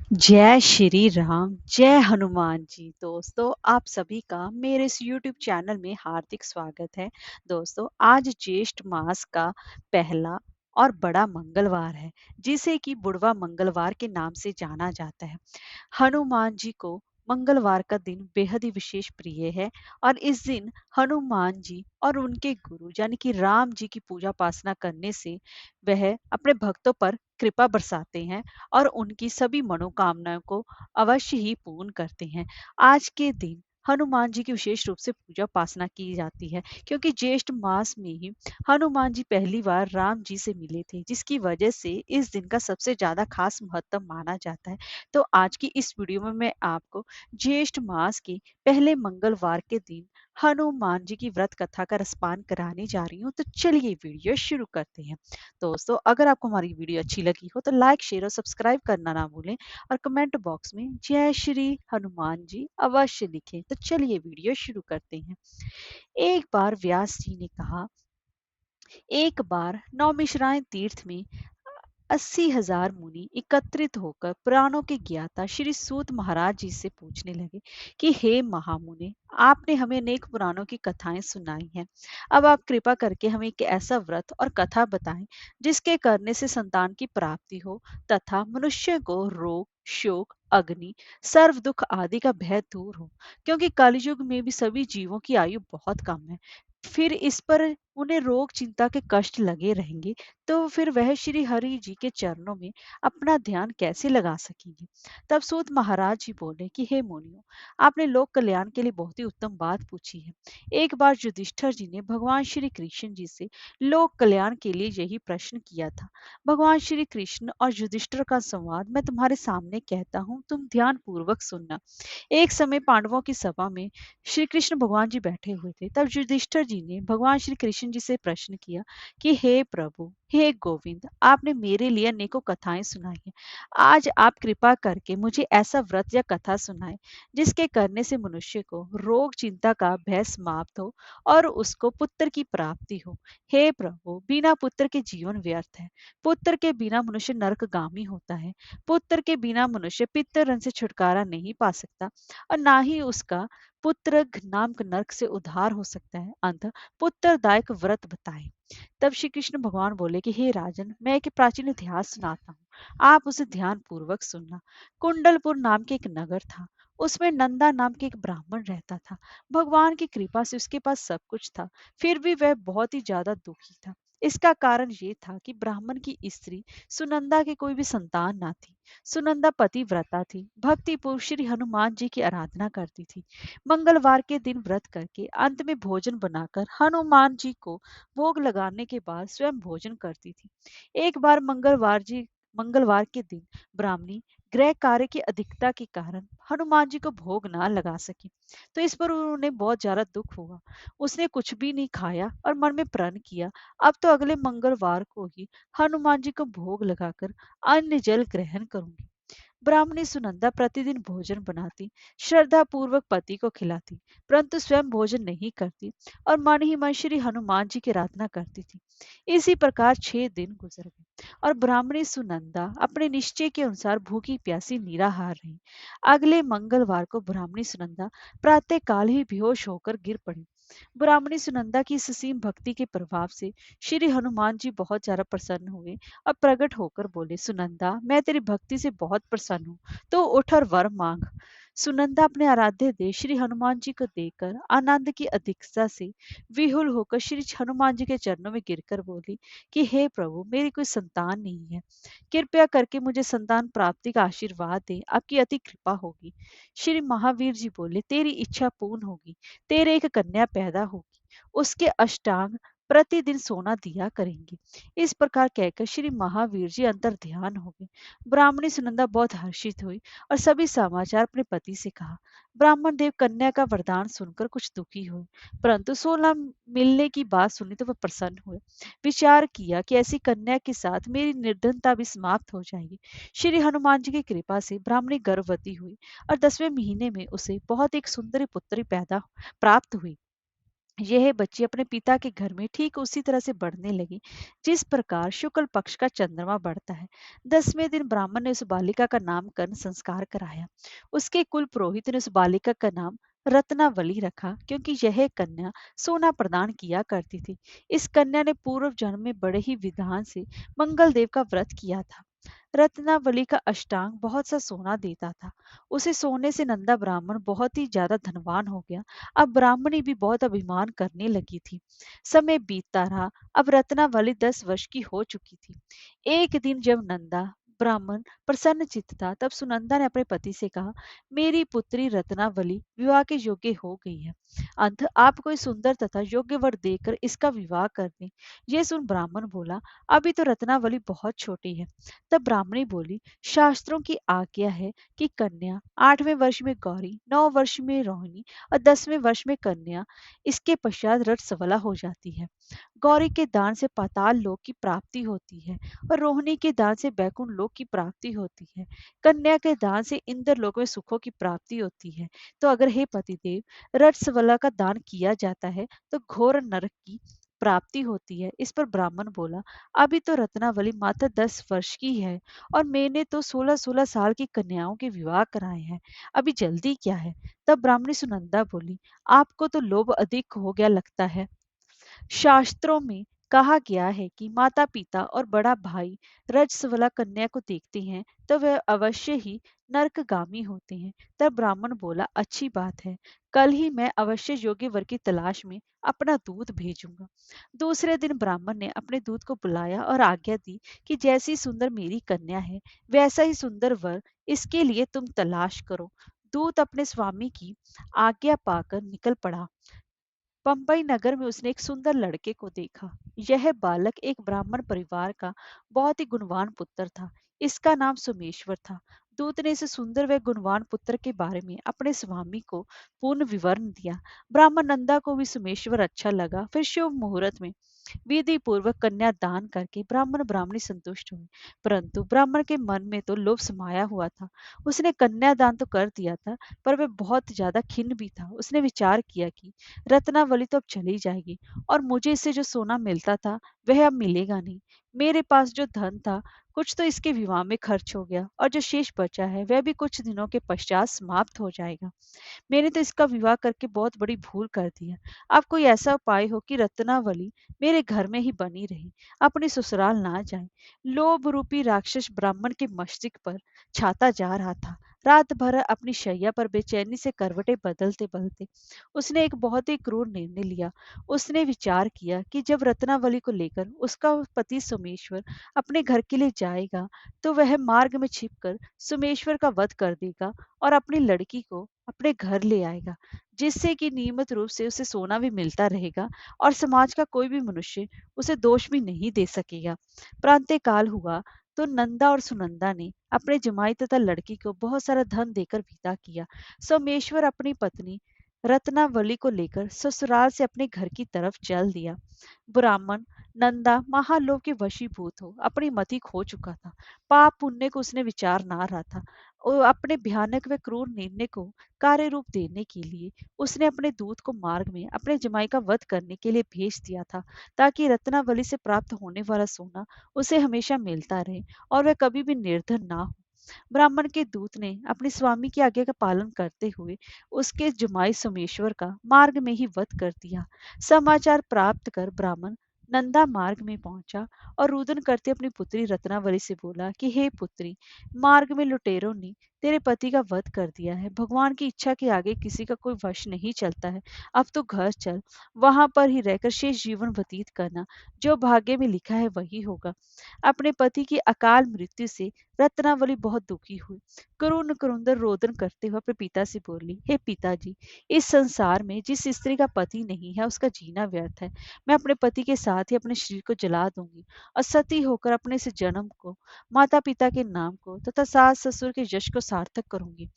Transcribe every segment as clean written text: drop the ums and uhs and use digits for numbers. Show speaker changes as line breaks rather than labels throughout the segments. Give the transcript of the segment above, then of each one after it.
जय श्री राम, जय हनुमान जी। दोस्तों, आप सभी का मेरे इस यूट्यूब चैनल में हार्दिक स्वागत है। दोस्तों, आज ज्येष्ठ मास का पहला और बड़ा मंगलवार है, जिसे कि बुढ़वा मंगलवार के नाम से जाना जाता है। हनुमान जी को मंगलवार का दिन बेहद ही विशेष प्रिय है और इस दिन हनुमान जी और उनके गुरु यानी कि राम जी की पूजा उपासना करने से वह अपने भक्तों पर कृपा बरसाते हैं और उनकी सभी मनोकामनाओं को अवश्य ही पूर्ण करते हैं। आज के दिन हनुमान जी की विशेष रूप से पूजा उपासना की जाती है, क्योंकि ज्येष्ठ मास में ही हनुमान जी पहली बार राम जी से मिले थे, जिसकी वजह से इस दिन का सबसे ज्यादा खास महत्व माना जाता है। तो आज की इस वीडियो में मैं आपको ज्येष्ठ मास के पहले मंगलवार के दिन हनुमान जी की व्रत कथा का रसपान कराने जा रही हूँ। तो चलिए वीडियो शुरू करते हैं। दोस्तों, अगर आपको हमारी वीडियो अच्छी लगी हो तो लाइक शेयर और सब्सक्राइब करना ना भूलें और कमेंट बॉक्स में जय श्री हनुमान जी अवश्य लिखें। तो चलिए वीडियो शुरू करते हैं। एक बार व्यास जी ने कहा, एक बार नौमिषराय तीर्थ में 80,000 मुनि एकत्रित होकर पुराणों के ज्ञाता श्री सूत महाराज जी से पूछने लगे कि हे महामुने, आपने हमें अनेक पुराणों की कथाएं सुनाई हैं। अब आप कृपा करके हमें एक ऐसा व्रत और कथा बताएं जिसके करने से संतान की प्राप्ति हो तथा मनुष्य को रोग, शोक, अग्नि, सर्व दुख आदि का भय दूर हो, क्योंकि कलयुग में भी सभी जीवों की आयु बहुत कम है। फिर इस पर उन्हें रोग चिंता के कष्ट लगे रहेंगे, तो फिर वह श्री हरि जी के चरणों में अपना ध्यान कैसे लगा सकेंगे। तब सूत महाराज जी बोले कि हे मुनियों, आपने लोक कल्याण के लिए बहुत ही उत्तम बात पूछी है। एक बार युधिष्ठिर जी ने भगवान श्री कृष्ण जी से लोक कल्याण के लिए यही प्रश्न किया था। भगवान श्री कृष्ण और युधिष्ठिर का संवाद मैं तुम्हारे सामने कहता हूँ, तुम ध्यान पूर्वक सुनना। एक समय पांडवों की सभा में श्री कृष्ण भगवान जी बैठे हुए थे। तब युधिष्ठिर जी ने भगवान श्री कृष्ण जी से प्रश्न किया कि हे प्रभु, हे गोविंद, आपने मेरे लिए अनेकों कथाएं सुनाई हैं। आज आप कृपा करके मुझे ऐसा व्रत या कथा सुनाएं जिसके करने से मनुष्य को रोग चिंता का भय समाप्त हो और उसको पुत्र की प्राप्ति हो। हे प्रभु, बिना पुत्र के जीवन व्यर्थ है। पुत्र के बिना मनुष्य नरकगामी होता है। पुत्र के बिना मनुष्य पितृ से छुटकारा नहीं पा सकता और ना ही उसका पुत्र नाम नरक से उद्धार हो सकता है। अंत पुत्रदायक व्रत बताए। तब श्री कृष्ण भगवान बोले कि हे राजन, मैं एक प्राचीन इतिहास सुनाता हूँ, आप उसे ध्यान पूर्वक सुनना। कुंडलपुर नाम के एक नगर था। उसमें नंदा नाम के एक ब्राह्मण रहता था। भगवान की कृपा से उसके पास सब कुछ था, फिर भी वह बहुत ही ज्यादा दुखी था। इसका कारण ये था कि ब्राह्मण की स्त्री सुनंदा की कोई भी संतान ना थी। सुनंदा पतिव्रता थी, भक्ति पूर्व श्री हनुमान जी की आराधना करती थी। मंगलवार के दिन व्रत करके अंत में भोजन बनाकर हनुमान जी को भोग लगाने के बाद स्वयं भोजन करती थी। एक बार मंगलवार के दिन ब्राह्मणी गृह कार्य की अधिकता के कारण हनुमान जी को भोग ना लगा सकी। तो इस पर उन्हें बहुत ज्यादा दुख हुआ। उसने कुछ भी नहीं खाया और मन में प्रण किया, अब तो अगले मंगलवार को ही हनुमान जी को भोग लगाकर अन्न जल ग्रहण करूंगी। ब्राह्मणी सुनंदा प्रतिदिन भोजन बनाती, श्रद्धा पूर्वक पति को खिलाती, परंतु स्वयं भोजन नहीं करती और मन ही मन श्री हनुमान जी की आराधना करती थी। इसी प्रकार 6 दिन गुजर गए और ब्राह्मणी सुनंदा अपने निश्चय के अनुसार भूखी प्यासी निराहार रही। अगले मंगलवार को ब्राह्मणी सुनंदा प्रातः काल ही बेहोश होकर गिर पड़ी। ब्राह्मणी सुनंदा की इस असीम भक्ति के प्रभाव से श्री हनुमान जी बहुत ज्यादा प्रसन्न हुए और प्रकट होकर बोले, सुनंदा, मैं तेरी भक्ति से बहुत प्रसन्न हूँ, तो उठ और वर मांग। सुनंदा अपने आराध्य देव श्री हनुमान जी को देखकर आनंद की अधिकता से विहुल होकर श्री हनुमान जी के चरणों में गिरकर बोली कि हे प्रभु, मेरी कोई संतान नहीं है, कृपया करके मुझे संतान प्राप्ति का आशीर्वाद दें, आपकी अति कृपा होगी। श्री महावीर जी बोले, तेरी इच्छा पूर्ण होगी, तेरे एक कन्या पैदा होगी, उसके अष्टांग प्रतिदिन सोना दिया करेंगे। इस प्रकार कहकर श्री महावीर जी अंतर ध्यान हो गए। ब्राह्मणी सुनंदा बहुत हर्षित हुई और सभी समाचार अपने पति से कहा। ब्राह्मण देव कन्या का वरदान सुनकर कुछ दुखी हुए, परंतु सोना मिलने की बात सुनी तो वह प्रसन्न हुए। विचार किया कि ऐसी कन्या के साथ मेरी निर्धनता भी समाप्त हो जाएगी। श्री हनुमान जी की कृपा से ब्राह्मणी गर्भवती हुई और 10वें महीने में उसे बहुत एक सुंदरी पुत्री पैदा प्राप्त हुई। यह बच्ची अपने पिता के घर में ठीक उसी तरह से बढ़ने लगी जिस प्रकार शुक्ल पक्ष का चंद्रमा बढ़ता है। 10वें दिन ब्राह्मण ने उस बालिका का नामकरण संस्कार कराया। उसके कुल पुरोहित ने उस बालिका का नाम रत्नावली रखा, क्योंकि यह कन्या सोना प्रदान किया करती थी। इस कन्या ने पूर्व जन्म में बड़े ही विधान से मंगल देव का व्रत किया था। रत्नावली का अष्टांग बहुत सा सोना देता था। उसे सोने से नंदा ब्राह्मण बहुत ही ज्यादा धनवान हो गया। अब ब्राह्मणी भी बहुत अभिमान करने लगी थी। समय बीतता रहा। अब रत्नावली 10 वर्ष की हो चुकी थी। एक दिन जब नंदा ब्राह्मण प्रसन्न चित्त था, तब सुनंदा ने अपने पति से कहा, मेरी पुत्री रत्नावली विवाह के योग्य हो गई है। अंत आप कोई सुंदर तथा योग्य वर देकर इसका विवाह कर दें। यह सुन ब्राह्मण बोला, अभी तो रत्नावली बहुत छोटी है। तब ब्राह्मणी बोली, शास्त्रों की आज्ञा है कि कन्या 8वें वर्ष में गौरी, 9 वर्ष में रोहिणी और 10वें वर्ष में कन्या इसके पश्चात रजस्वला हो जाती है। गौरी के दान से पाताल लोक की प्राप्ति होती है और रोहिणी के दान से बैकुंठ लोक की प्राप्ति होती है। कन्या के दान से इंद्र लोक में सुखों की प्राप्ति होती है। तो अगर हे पतिदेव रजस्वला का दान किया जाता है तो घोर नरक की प्राप्ति होती है। इस पर ब्राह्मण बोला, अभी तो रत्नावली मात्र 10 वर्ष की है और मैंने तो 16-16 साल की कन्याओं के विवाह कराए हैं। अभी जल्दी क्या है? तब ब्राह्मणी सुनंदा बोली, आपको तो लोभ अधिक हो गया लगता है। शास्त्रों में कहा गया है कि माता पिता और बड़ा भाई रजस्वला कन्या को देखते हैं तो वह अवश्य ही नरकगामी होते हैं। तब ब्राह्मण बोला, अच्छी बात है, कल ही मैं अवश्य योग्य वर की तलाश में अपना दूध भेजूंगा। दूसरे दिन ब्राह्मण ने अपने दूध को बुलाया और आज्ञा दी कि जैसी सुंदर मेरी कन्या है वैसा ही सुंदर वर इसके लिए तुम तलाश करो। दूत अपने स्वामी की आज्ञा पाकर निकल पड़ा। बम्बई नगर में उसने एक सुंदर लड़के को देखा। यह बालक एक ब्राह्मण परिवार का बहुत ही गुणवान पुत्र था। इसका नाम सोमेश्वर था। दूत ने इस सुंदर व गुणवान पुत्र के बारे में अपने स्वामी को पूर्ण विवरण दिया। ब्राह्मण नंदा को भी सोमेश्वर अच्छा लगा। फिर शुभ मुहूर्त में विधि पूर्वक कन्या दान करके ब्राह्मण ब्राह्मणी संतुष्ट हुए। परंतु ब्राह्मण के मन में तो लोभ समाया हुआ था। उसने कन्या दान तो कर दिया था, पर वह बहुत ज्यादा खिन्न भी था। उसने विचार किया कि रत्नावली तो अब चली जाएगी और मुझे इससे जो सोना मिलता था वह अब मिलेगा नहीं। मेरे पास जो धन था कुछ तो इसके विवाह में खर्च हो गया और जो शेष बचा है वह भी कुछ दिनों के पश्चात समाप्त हो जाएगा। मैंने तो इसका विवाह करके बहुत बड़ी भूल कर दी है। अब कोई ऐसा उपाय हो कि रत्नावली मेरे घर में ही बनी रहे, अपनी ससुराल ना जाए। लोभ रूपी राक्षस ब्राह्मण के मस्तिष्क पर छाता जा रहा था। रात भर अपनी शैया पर बेचैनी से करवटें बदलते बदलते उसने एक बहुत ही क्रूर निर्णय लिया। उसने विचार किया कि जब रत्नावली को लेकर उसका पति सोमेश्वर अपने घर के लिए जाएगा तो वह मार्ग में छिपकर सोमेश्वर का वध कर देगा और अपनी लड़की को अपने घर ले आएगा, जिससे कि नियमित रूप से उसे सोना भी मिलता रहेगा और समाज का कोई भी मनुष्य उसे दोष भी नहीं दे सकेगा। प्रांतः काल हुआ तो नंदा और सुनंदा ने अपने जमाई तथा लड़की को बहुत सारा धन देकर विदा किया। सोमेश्वर अपनी पत्नी रत्नावली को लेकर ससुराल से अपने घर की तरफ चल दिया। ब्राह्मण नंदा महालोभ के वशीभूत हो अपनी मति खो चुका था। पाप पुण्य को उसने विचार ना रहा था और अपने भयानक व क्रूर निर्णय को कार्य रूप देने के लिए उसने अपने दूत को मार्ग में अपने जमाई का वध करने के लिए भेज दिया था, ताकि रत्नावली से प्राप्त होने वाला सोना उसे हमेशा मिलता रहे और वह कभी भी निर्धन ना हो। ब्राह्मण के दूत ने अपने स्वामी की आज्ञा का पालन करते हुए उसके जमाई सोमेश्वर का मार्ग में ही वध कर दिया। समाचार प्राप्त कर ब्राह्मण नंदा मार्ग में पहुंचा और रुदन करते अपनी पुत्री रत्नावली से बोला कि हे पुत्री, मार्ग में लुटेरों ने तेरे पति का वध कर दिया है। भगवान की इच्छा के आगे किसी का कोई वश नहीं चलता है। अब तो घर चल, वहां पर ही रहकर शेष जीवन व्यतीत करना। जो भाग्य में लिखा है वही होगा। अपने पति की अकाल मृत्यु से रत्नावली बहुत दुखी हुई। करुण करुंदर रोदन करते हुए अपने पिता से बोली, हे पिताजी, इस संसार में जिस स्त्री का पति नहीं है उसका जीना व्यर्थ है। मैं अपने पति के साथ ही अपने शरीर को जला दूंगी और सती होकर अपने से जन्म को, माता पिता के नाम को तथा सास ससुर के यश को सार्थक करूंगी।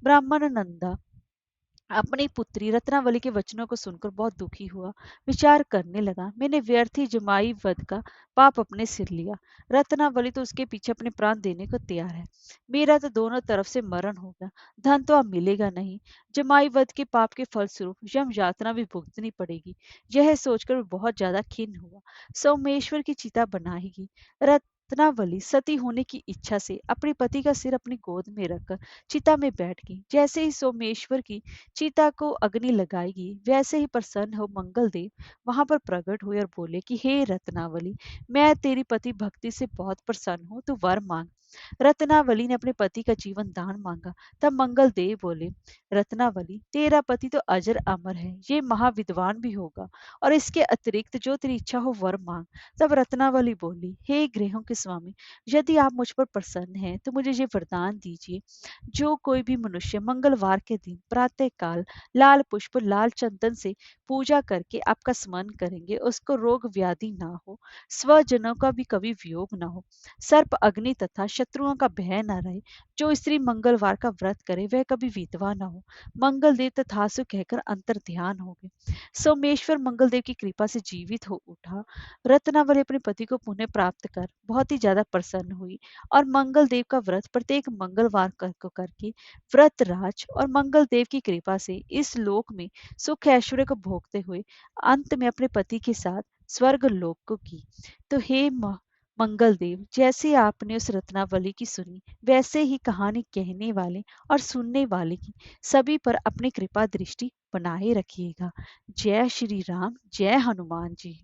ब्राह्मण नंदा अपनी पुत्री रत्नावली के वचनों को सुनकर बहुत दुखी हुआ। विचार करने लगा, मैंने व्यर्थ ही जमाई वध का पाप अपने सिर लिया। रत्नावली तो उसके पीछे अपने प्राण देने को तैयार है। मेरा तो दोनों तरफ से मरण होगा। धन तो अब मिलेगा नहीं। जमाई वध के पाप के फलस्वरूप यम यातना भी भुगतनी पड़ेगी। यह सोचकर वो बहुत ज्यादा खिन्न हुआ। सोमेश्वर की चिता बनाएगी। रत्नावली सती होने की इच्छा से अपने पति का सिर अपनी गोद में रखकर चिता में बैठ गई। जैसे ही सोमेश्वर की चिता को अग्नि लगाएगी, वैसे ही प्रसन्न हो मंगलदेव वहां पर प्रकट हुए और बोले कि हे रत्नावली, मैं तेरी पति भक्ति से बहुत प्रसन्न हूँ, तू वर मांग। रत्नावली ने अपने पति का जीवन दान मांगा। तब मंगलदेव बोले, रत्नावली, तेरा पति तो अजर अमर है, ये महाविद्वान भी होगा, और इसके अतिरिक्त जो तेरी इच्छा हो वर मांग। तब रत्नावली बोली, हे ग्रहों के स्वामी, यदि आप मुझ पर प्रसन्न हैं तो मुझे ये वरदान दीजिए, जो कोई भी मनुष्य मंगलवार के दिन प्रातः काल लाल पुष्प लाल चंदन से पूजा करके आपका स्मरण करेंगे, उसको रोग व्याधि ना हो, स्वजनों का भी कभी वियोग ना हो, सर्प अग्नि तथा शत्रुओं का भय ना रहे। जो स्त्री मंगलवार का व्रत करे वह कभी विधवा ना हो। मंगलदेव तथास्तु कहकर अंतर ध्यान हो गए। सोमेश्वर मंगलदेव की कृपा से जीवित हो उठा। रत्नावली अपने पति को पुनः प्राप्त कर बहुत ही ज्यादा प्रसन्न हुई और मंगलदेव का व्रत प्रत्येक मंगलवार को करके व्रतराज और मंगलदेव की कृपा से इस लोक में सुख ऐश्वर्य को भोगते हुए अंत में अपने पति के साथ स्वर्ग लोक को की। तो हे मंगलदेव, जैसे आपने उस रत्नावली की सुनी, वैसे ही कहानी कहने वाले और सुनने वाले की सभी पर अपनी कृपा दृष्टि बनाए रखिएगा। जय श्री राम, जय हनुमान जी।